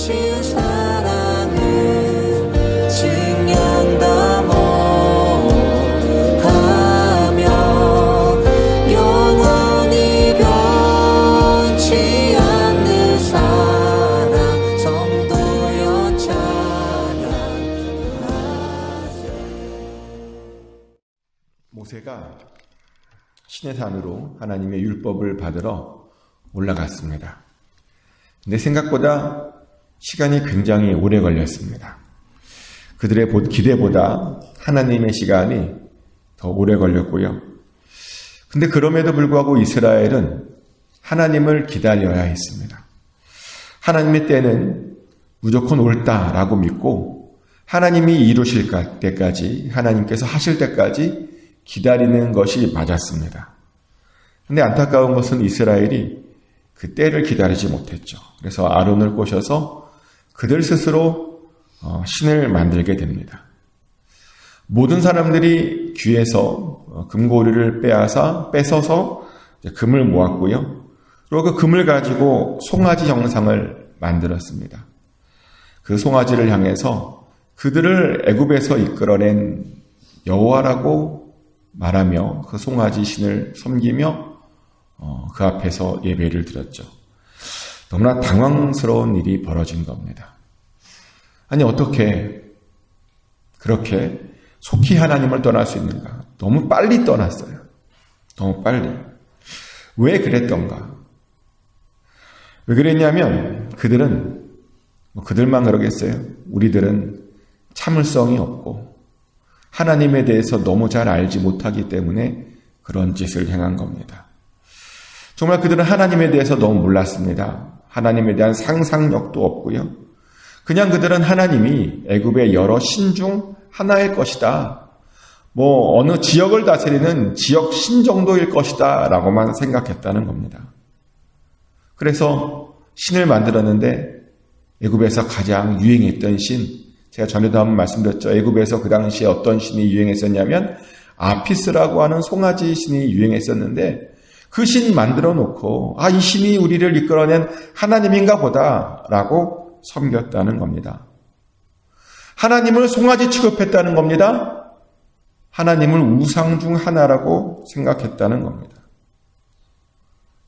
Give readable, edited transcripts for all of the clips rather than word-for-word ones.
주신 사랑은 증량다 못하며 영원히 변치 않는 사랑 성도여 찬양하세. 모세가 신의 산으로 하나님의 율법을 받으러 올라갔습니다. 근데 생각보다 시간이 굉장히 오래 걸렸습니다. 그들의 기대보다 하나님의 시간이 더 오래 걸렸고요. 근데 그럼에도 불구하고 이스라엘은 하나님을 기다려야 했습니다. 하나님의 때는 무조건 옳다라고 믿고 하나님이 이루실 때까지, 하나님께서 하실 때까지 기다리는 것이 맞았습니다. 근데 안타까운 것은 이스라엘이 그 때를 기다리지 못했죠. 그래서 아론을 꼬셔서 그들 스스로 신을 만들게 됩니다. 모든 사람들이 귀에서 금고리를 뺏어서 금을 모았고요. 그리고 그 금을 가지고 송아지 형상을 만들었습니다. 그 송아지를 향해서 그들을 애굽에서 이끌어낸 여호와라고 말하며 그 송아지 신을 섬기며 그 앞에서 예배를 드렸죠. 너무나 당황스러운 일이 벌어진 겁니다. 아니, 어떻게 그렇게 속히 하나님을 떠날 수 있는가? 너무 빨리 떠났어요. 너무 빨리. 왜 그랬던가? 왜 그랬냐면 그들만 그러겠어요. 우리들은 참을성이 없고 하나님에 대해서 너무 잘 알지 못하기 때문에 그런 짓을 행한 겁니다. 정말 그들은 하나님에 대해서 너무 몰랐습니다. 하나님에 대한 상상력도 없고요. 그냥 그들은 하나님이 애굽의 여러 신 중 하나일 것이다. 어느 지역을 다스리는 지역 신 정도일 것이다 라고만 생각했다는 겁니다. 그래서 신을 만들었는데 애굽에서 가장 유행했던 신, 제가 전에도 한번 말씀드렸죠. 애굽에서 그 당시에 어떤 신이 유행했었냐면 아피스라고 하는 송아지 신이 유행했었는데 그 신 만들어 놓고 이 신이 우리를 이끌어낸 하나님인가 보다 라고 섬겼다는 겁니다. 하나님을 송아지 취급했다는 겁니다. 하나님을 우상 중 하나라고 생각했다는 겁니다.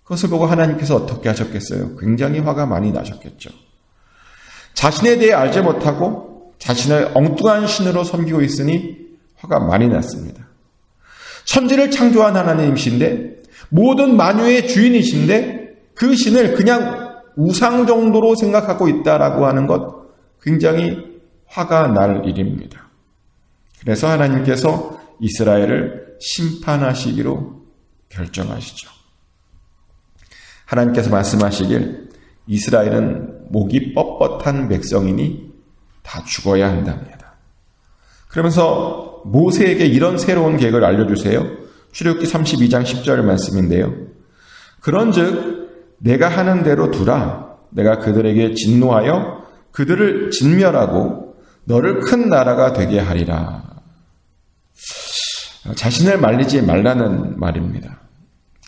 그것을 보고 하나님께서 어떻게 하셨겠어요? 굉장히 화가 많이 나셨겠죠. 자신에 대해 알지 못하고 자신을 엉뚱한 신으로 섬기고 있으니 화가 많이 났습니다. 천지를 창조한 하나님이신데 모든 만유의 주인이신데 그 신을 그냥 우상 정도로 생각하고 있다라고 하는 것 굉장히 화가 날 일입니다. 그래서 하나님께서 이스라엘을 심판하시기로 결정하시죠. 하나님께서 말씀하시길 이스라엘은 목이 뻣뻣한 백성이니 다 죽어야 한답니다. 그러면서 모세에게 이런 새로운 계획을 알려주세요. 출애굽기 32장 10절 말씀인데요. 그런즉 내가 하는 대로 두라. 내가 그들에게 진노하여 그들을 진멸하고 너를 큰 나라가 되게 하리라. 자신을 말리지 말라는 말입니다.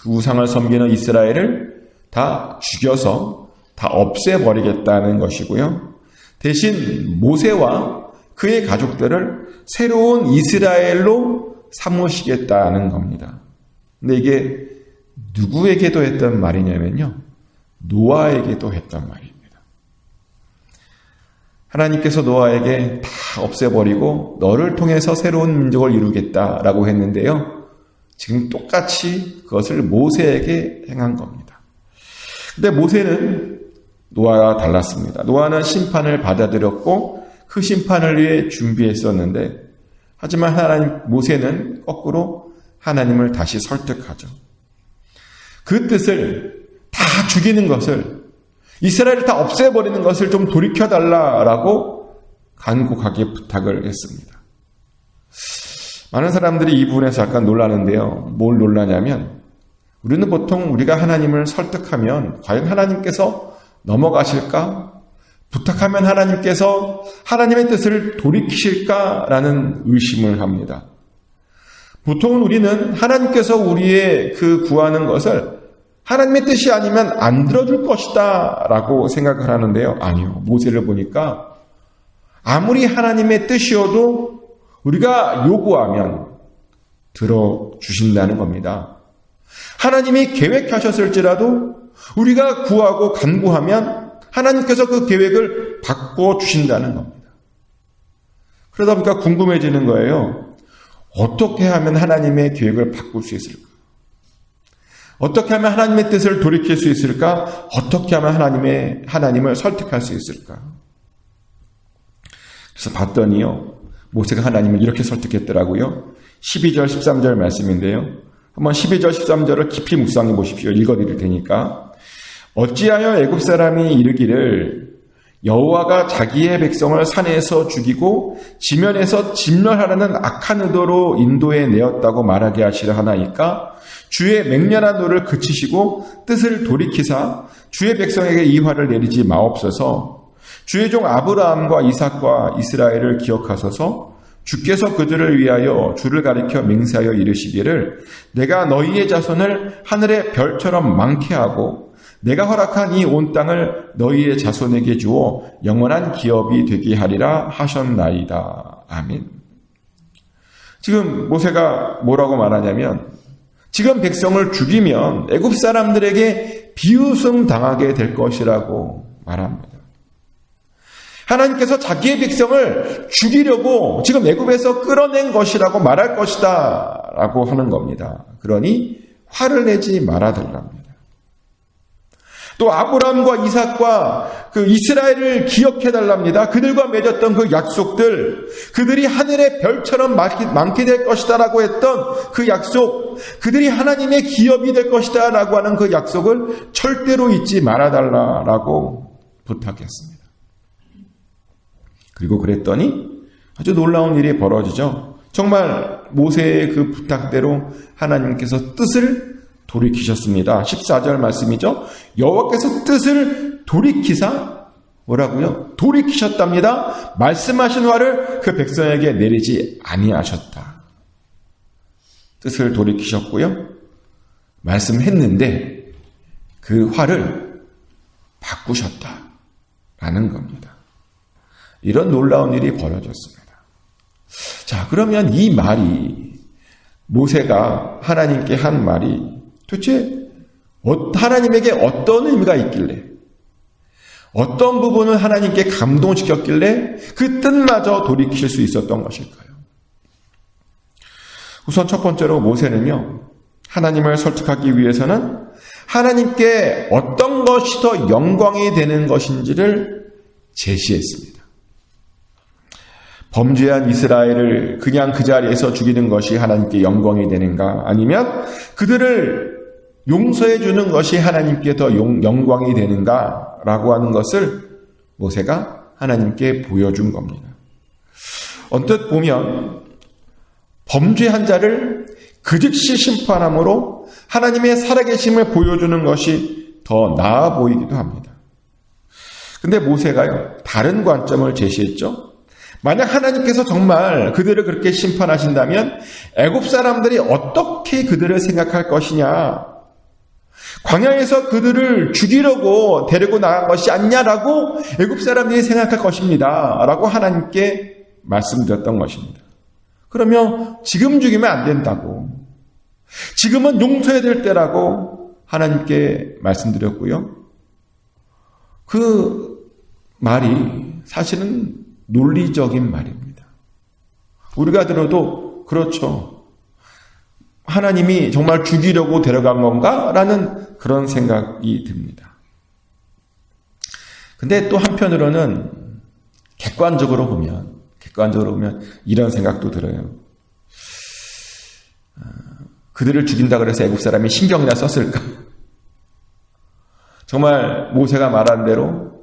그 우상을 섬기는 이스라엘을 다 죽여서 다 없애버리겠다는 것이고요. 대신 모세와 그의 가족들을 새로운 이스라엘로 삼으시겠다는 겁니다. 근데 이게 누구에게도 했던 말이냐면요. 노아에게도 했던 말입니다. 하나님께서 노아에게 다 없애버리고 너를 통해서 새로운 민족을 이루겠다라고 했는데요. 지금 똑같이 그것을 모세에게 행한 겁니다. 근데 모세는 노아와 달랐습니다. 노아는 심판을 받아들였고 그 심판을 위해 준비했었는데 하지만 모세는 거꾸로 하나님을 다시 설득하죠. 그 뜻을 다 죽이는 것을, 이스라엘을 다 없애버리는 것을 좀 돌이켜달라라고 간곡하게 부탁을 했습니다. 많은 사람들이 이 부분에서 약간 놀라는데요. 뭘 놀라냐면 우리는 보통 우리가 하나님을 설득하면 과연 하나님께서 넘어가실까? 부탁하면 하나님께서 하나님의 뜻을 돌이키실까라는 의심을 합니다. 보통은 우리는 하나님께서 우리의 그 구하는 것을 하나님의 뜻이 아니면 안 들어줄 것이다 라고 생각을 하는데요. 아니요. 모세를 보니까 아무리 하나님의 뜻이어도 우리가 요구하면 들어주신다는 겁니다. 하나님이 계획하셨을지라도 우리가 구하고 간구하면 하나님께서 그 계획을 바꿔주신다는 겁니다. 그러다 보니까 궁금해지는 거예요. 어떻게 하면 하나님의 계획을 바꿀 수 있을까? 어떻게 하면 하나님의 뜻을 돌이킬 수 있을까? 어떻게 하면 하나님을 설득할 수 있을까? 그래서 봤더니요. 모세가 하나님을 이렇게 설득했더라고요. 12절, 13절 말씀인데요. 한번 12절, 13절을 깊이 묵상해 보십시오. 읽어드릴 테니까. 어찌하여 애굽 사람이 이르기를 여호와가 자기의 백성을 산에서 죽이고 지면에서 진멸하라는 악한 의도로 인도해 내었다고 말하게 하시려 하나이까? 주의 맹렬한 노를 그치시고 뜻을 돌이키사 주의 백성에게 이 화를 내리지 마옵소서. 주의 종 아브라함과 이삭과 이스라엘을 기억하소서. 주께서 그들을 위하여 주를 가리켜 맹세하여 이르시기를 내가 너희의 자손을 하늘의 별처럼 많게 하고 내가 허락한 이 온 땅을 너희의 자손에게 주어 영원한 기업이 되게 하리라 하셨나이다. 아멘. 지금 모세가 뭐라고 말하냐면 지금 백성을 죽이면 애굽 사람들에게 비웃음 당하게 될 것이라고 말합니다. 하나님께서 자기의 백성을 죽이려고 지금 애굽에서 끌어낸 것이라고 말할 것이다 라고 하는 겁니다. 그러니 화를 내지 말아달랍니다. 또 아브라함과 이삭과 그 이스라엘을 기억해달랍니다. 그들과 맺었던 그 약속들, 그들이 하늘의 별처럼 많게 될 것이다 라고 했던 그 약속, 그들이 하나님의 기업이 될 것이다 라고 하는 그 약속을 절대로 잊지 말아달라고 부탁했습니다. 그리고 그랬더니 아주 놀라운 일이 벌어지죠. 정말 모세의 그 부탁대로 하나님께서 뜻을 돌이키셨습니다. 14절 말씀이죠. 여호와께서 뜻을 돌이키사 뭐라고요? 돌이키셨답니다. 말씀하신 화를 그 백성에게 내리지 아니하셨다. 뜻을 돌이키셨고요. 말씀했는데 그 화를 바꾸셨다라는 겁니다. 이런 놀라운 일이 벌어졌습니다. 자, 그러면 이 말이 모세가 하나님께 한 말이 도대체 하나님에게 어떤 의미가 있길래 어떤 부분을 하나님께 감동시켰길래 그 뜻마저 돌이킬 수 있었던 것일까요? 우선 첫 번째로 모세는요. 하나님을 설득하기 위해서는 하나님께 어떤 것이 더 영광이 되는 것인지를 제시했습니다. 범죄한 이스라엘을 그냥 그 자리에서 죽이는 것이 하나님께 영광이 되는가? 아니면 그들을 용서해 주는 것이 하나님께 더 영광이 되는가? 라고 하는 것을 모세가 하나님께 보여준 겁니다. 언뜻 보면 범죄한 자를 그 즉시 심판함으로 하나님의 살아계심을 보여주는 것이 더 나아 보이기도 합니다. 근데 모세가요, 다른 관점을 제시했죠. 만약 하나님께서 정말 그들을 그렇게 심판하신다면 애굽 사람들이 어떻게 그들을 생각할 것이냐? 광야에서 그들을 죽이려고 데리고 나간 것이 아니냐라고 애굽 사람들이 생각할 것입니다. 라고 하나님께 말씀드렸던 것입니다. 그러면 지금 죽이면 안 된다고. 지금은 용서해야 될 때라고 하나님께 말씀드렸고요. 그 말이 사실은 논리적인 말입니다. 우리가 들어도 그렇죠. 하나님이 정말 죽이려고 데려간 건가? 라는 그런 생각이 듭니다. 근데 또 한편으로는 객관적으로 보면 이런 생각도 들어요. 그들을 죽인다 그래서 애국 사람이 신경이나 썼을까? 정말 모세가 말한 대로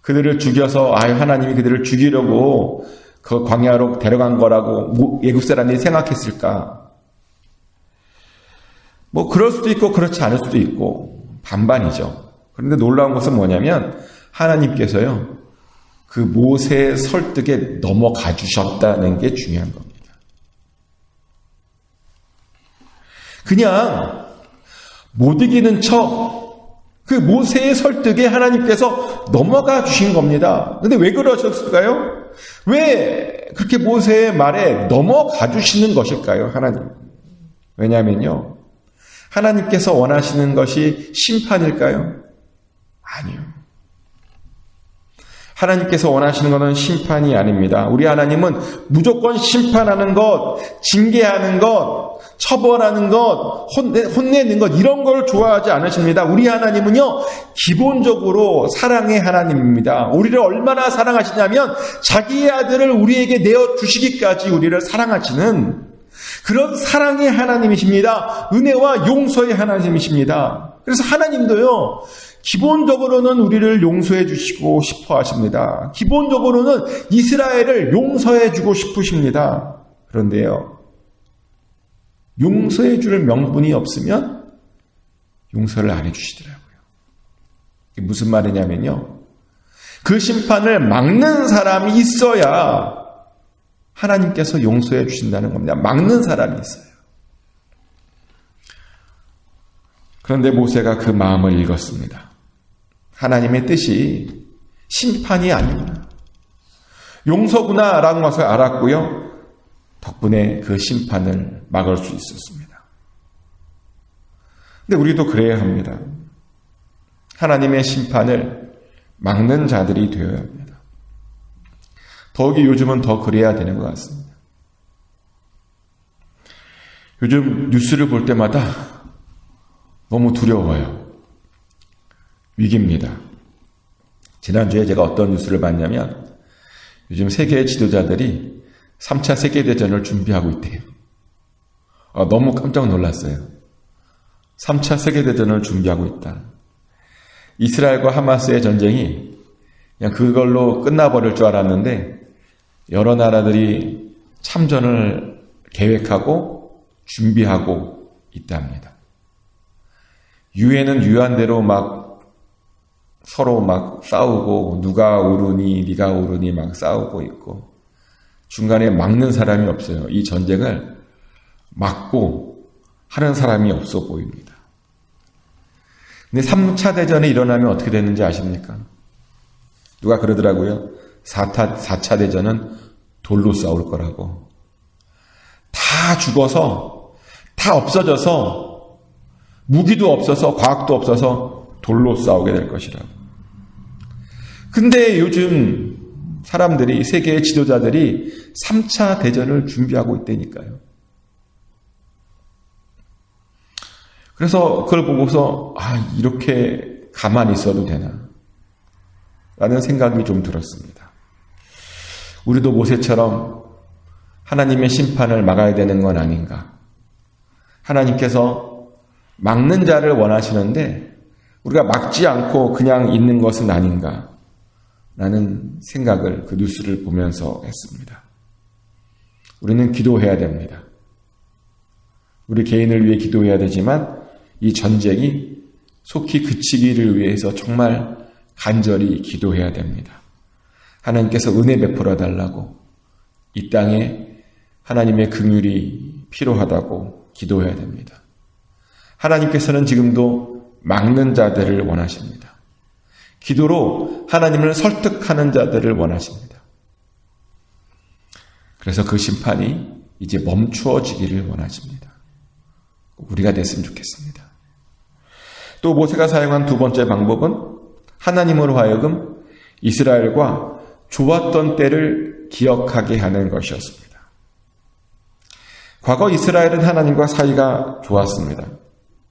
그들을 죽여서 하나님이 그들을 죽이려고 그 광야로 데려간 거라고 애국 사람이 생각했을까? 뭐 그럴 수도 있고 그렇지 않을 수도 있고 반반이죠. 그런데 놀라운 것은 뭐냐면 하나님께서요. 그 모세의 설득에 넘어가 주셨다는 게 중요한 겁니다. 그냥 못 이기는 그 모세의 설득에 하나님께서 넘어가 주신 겁니다. 근데 왜 그러셨을까요? 왜 그렇게 모세의 말에 넘어가 주시는 것일까요, 하나님? 왜냐면요, 하나님께서 원하시는 것이 심판일까요? 아니요. 하나님께서 원하시는 것은 심판이 아닙니다. 우리 하나님은 무조건 심판하는 것, 징계하는 것, 처벌하는 것, 혼내는 것, 이런 걸 좋아하지 않으십니다. 우리 하나님은요, 기본적으로 사랑의 하나님입니다. 우리를 얼마나 사랑하시냐면 자기의 아들을 우리에게 내어주시기까지 우리를 사랑하시는 그런 사랑의 하나님이십니다. 은혜와 용서의 하나님이십니다. 그래서 하나님도요, 기본적으로는 우리를 용서해 주시고 싶어 하십니다. 기본적으로는 이스라엘을 용서해 주고 싶으십니다. 그런데요, 용서해 줄 명분이 없으면 용서를 안 해 주시더라고요. 이게 무슨 말이냐면요, 그 심판을 막는 사람이 있어야 하나님께서 용서해 주신다는 겁니다. 막는 사람이 있어요. 그런데 모세가 그 마음을 읽었습니다. 하나님의 뜻이 심판이 아니구나, 용서구나라는 것을 알았고요. 덕분에 그 심판을 막을 수 있었습니다. 근데 우리도 그래야 합니다. 하나님의 심판을 막는 자들이 되어야 합니다. 더욱이 요즘은 더 그래야 되는 것 같습니다. 요즘 뉴스를 볼 때마다 너무 두려워요. 위기입니다. 지난주에 제가 어떤 뉴스를 봤냐면 요즘 세계의 지도자들이 3차 세계대전을 준비하고 있대요. 너무 깜짝 놀랐어요. 3차 세계대전을 준비하고 있다. 이스라엘과 하마스의 전쟁이 그냥 그걸로 끝나버릴 줄 알았는데 여러 나라들이 참전을 계획하고 준비하고 있답니다. 유엔은 유한대로 서로 싸우고 누가 오르니 네가 오르니 싸우고 있고 중간에 막는 사람이 없어요. 이 전쟁을 막고 하는 사람이 없어 보입니다. 근데 3차 대전이 일어나면 어떻게 되는지 아십니까? 누가 그러더라고요. 4차 대전은 돌로 싸울 거라고. 다 죽어서, 다 없어져서, 무기도 없어서, 과학도 없어서 돌로 싸우게 될 것이라고. 근데 요즘 사람들이, 세계의 지도자들이 3차 대전을 준비하고 있다니까요. 그래서 그걸 보고서 이렇게 가만히 있어도 되나 라는 생각이 좀 들었습니다. 우리도 모세처럼 하나님의 심판을 막아야 되는 건 아닌가. 하나님께서 막는 자를 원하시는데 우리가 막지 않고 그냥 있는 것은 아닌가 라는 생각을 그 뉴스를 보면서 했습니다. 우리는 기도해야 됩니다. 우리 개인을 위해 기도해야 되지만 이 전쟁이 속히 그치기를 위해서 정말 간절히 기도해야 됩니다. 하나님께서 은혜 베풀어 달라고, 이 땅에 하나님의 긍휼이 필요하다고 기도해야 됩니다. 하나님께서는 지금도 막는 자들을 원하십니다. 기도로 하나님을 설득하는 자들을 원하십니다. 그래서 그 심판이 이제 멈추어지기를 원하십니다. 우리가 됐으면 좋겠습니다. 또 모세가 사용한 두 번째 방법은 하나님으로 하여금 이스라엘과 좋았던 때를 기억하게 하는 것이었습니다. 과거 이스라엘은 하나님과 사이가 좋았습니다.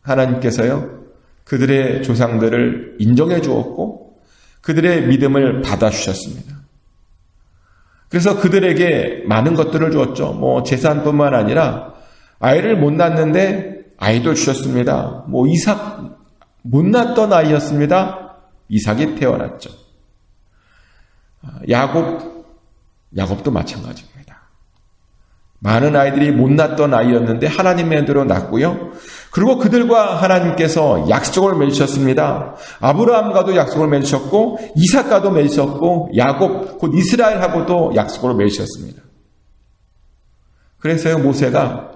하나님께서요, 그들의 조상들을 인정해 주었고 그들의 믿음을 받아주셨습니다. 그래서 그들에게 많은 것들을 주었죠. 재산뿐만 아니라 아이를 못 낳는데 아이도 주셨습니다. 이삭 못 낳던 아이였습니다. 이삭이 태어났죠. 야곱도 마찬가지입니다. 많은 아이들이 못 낳던 아이였는데 하나님의 은혜로 낳고요. 그리고 그들과 하나님께서 약속을 맺으셨습니다. 아브라함과도 약속을 맺으셨고 이삭과도 맺으셨고 야곱 곧 이스라엘하고도 약속을 맺으셨습니다. 그래서요, 모세가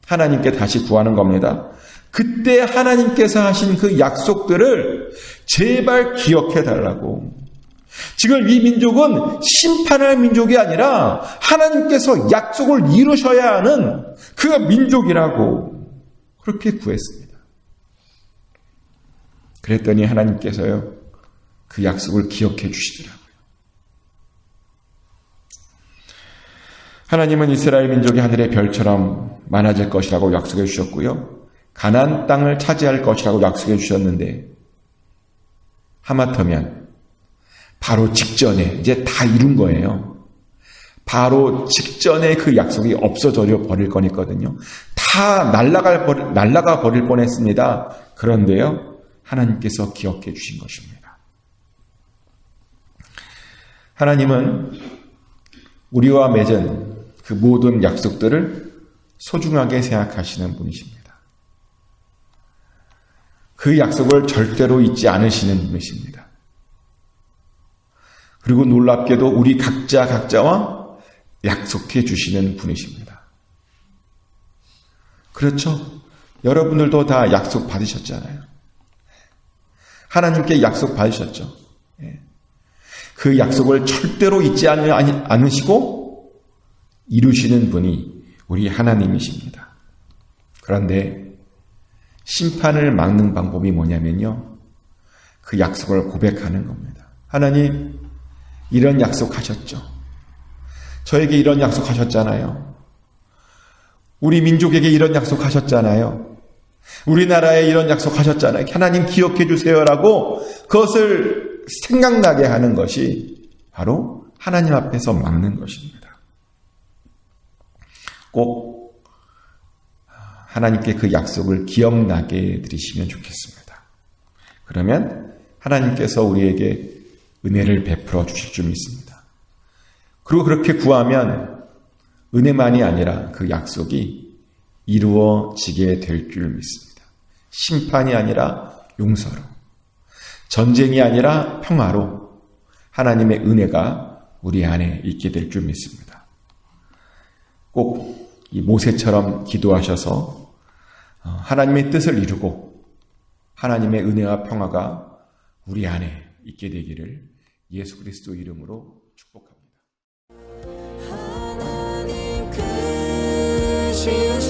하나님께 다시 구하는 겁니다. 그때 하나님께서 하신 그 약속들을 제발 기억해 달라고. 지금 이 민족은 심판할 민족이 아니라 하나님께서 약속을 이루셔야 하는 그 민족이라고 그렇게 구했습니다. 그랬더니 하나님께서요, 그 약속을 기억해 주시더라고요. 하나님은 이스라엘 민족이 하늘의 별처럼 많아질 것이라고 약속해 주셨고요. 가나안 땅을 차지할 것이라고 약속해 주셨는데 하마터면 바로 직전에 이제 다 이룬 거예요. 바로 직전에 그 약속이 없어져 버릴 거니거든요. 다 날아가 버릴 뻔했습니다. 그런데요, 하나님께서 기억해 주신 것입니다. 하나님은 우리와 맺은 그 모든 약속들을 소중하게 생각하시는 분이십니다. 그 약속을 절대로 잊지 않으시는 분이십니다. 그리고 놀랍게도 우리 각자와 약속해 주시는 분이십니다. 그렇죠? 여러분들도 다 약속 받으셨잖아요. 하나님께 약속 받으셨죠. 그 약속을 절대로 잊지 않으시고 이루시는 분이 우리 하나님이십니다. 그런데 심판을 막는 방법이 뭐냐면요, 그 약속을 고백하는 겁니다. 하나님, 이런 약속하셨죠. 저에게 이런 약속하셨잖아요. 우리 민족에게 이런 약속하셨잖아요. 우리나라에 이런 약속하셨잖아요. 하나님 기억해 주세요라고 그것을 생각나게 하는 것이 바로 하나님 앞에서 막는 것입니다. 꼭 하나님께 그 약속을 기억나게 해드리시면 좋겠습니다. 그러면 하나님께서 우리에게 은혜를 베풀어 주실 줄 믿습니다. 그리고 그렇게 구하면 은혜만이 아니라 그 약속이 이루어지게 될 줄 믿습니다. 심판이 아니라 용서로, 전쟁이 아니라 평화로 하나님의 은혜가 우리 안에 있게 될 줄 믿습니다. 꼭 이 모세처럼 기도하셔서 하나님의 뜻을 이루고 하나님의 은혜와 평화가 우리 안에 있게 되기를 예수 그리스도 이름으로 축복합니다. 하나님 크신